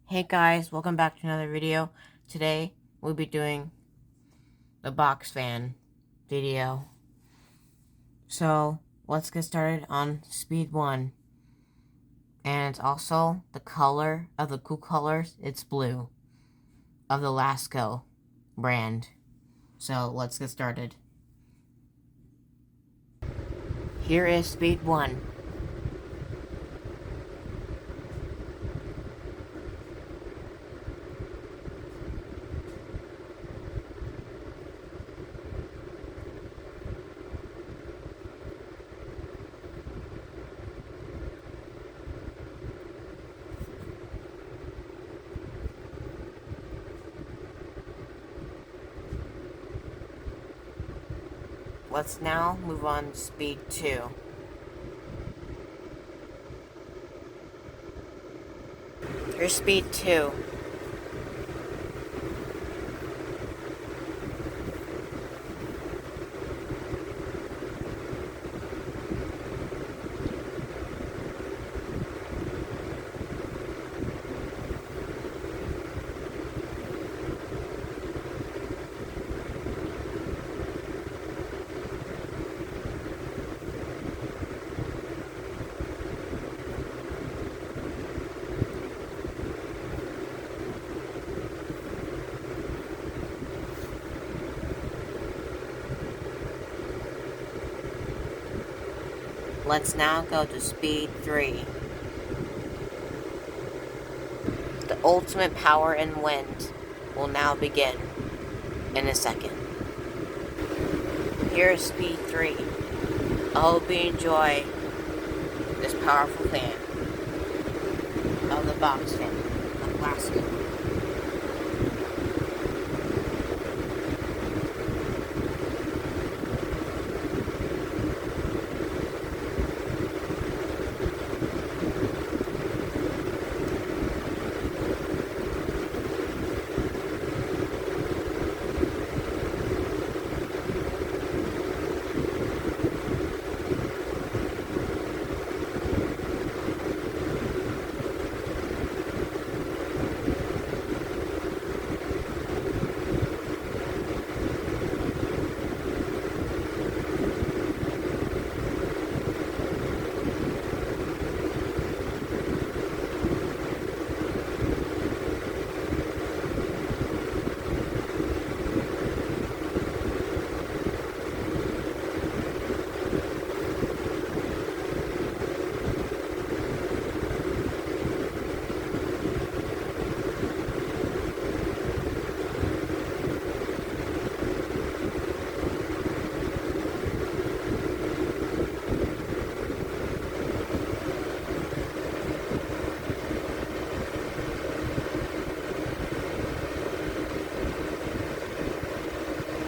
Hey guys, welcome back to another video. Today, we'll be doing the box fan video. So, let's get started on speed 1. And it's also the color of the cool colors, it's blue. Of the Lasco brand. So, let's get started. Here is speed 1. Let's now move on to speed 2. Here's speed 2. Let's now go to speed 3. The ultimate power and wind will now begin in a second. Here is speed 3. I hope you enjoy this powerful fan of the box fan of Lasco.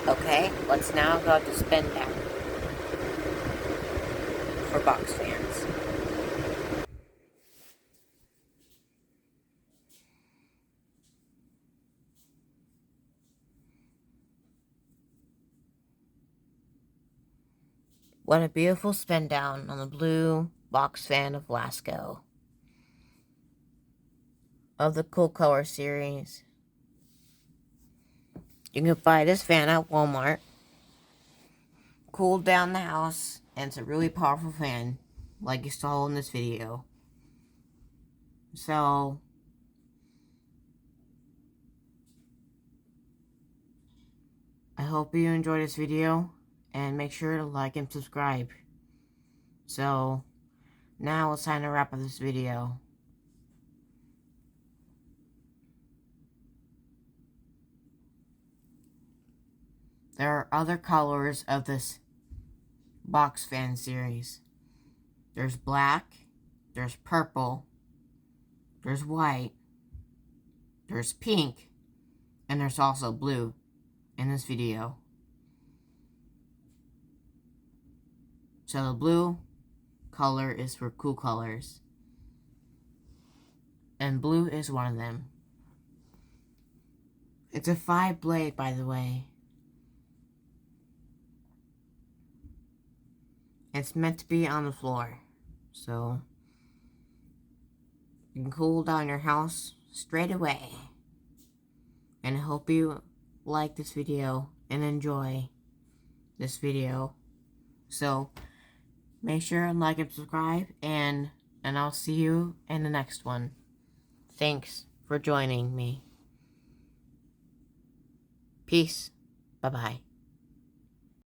Okay, let's now go to spin down for box fans. What a beautiful spin down on the blue box fan of Lasco of the Cool Color series. You can buy this fan at Walmart. Cool down the house, and it's a really powerful fan, like you saw in this video. So, I hope you enjoyed this video, and make sure to like and subscribe. So, now it's time to wrap up this video. There are other colors of this box fan series. There's black, there's purple, there's white, there's pink, and there's also blue in this video. So the blue color is for cool colors, and blue is one of them. It's a 5-blade, by the way. It's meant to be on the floor, so you can cool down your house straight away. And I hope you like this video and enjoy this video. So make sure and like and subscribe, and I'll see you in the next one. Thanks for joining me. Peace. Bye-bye.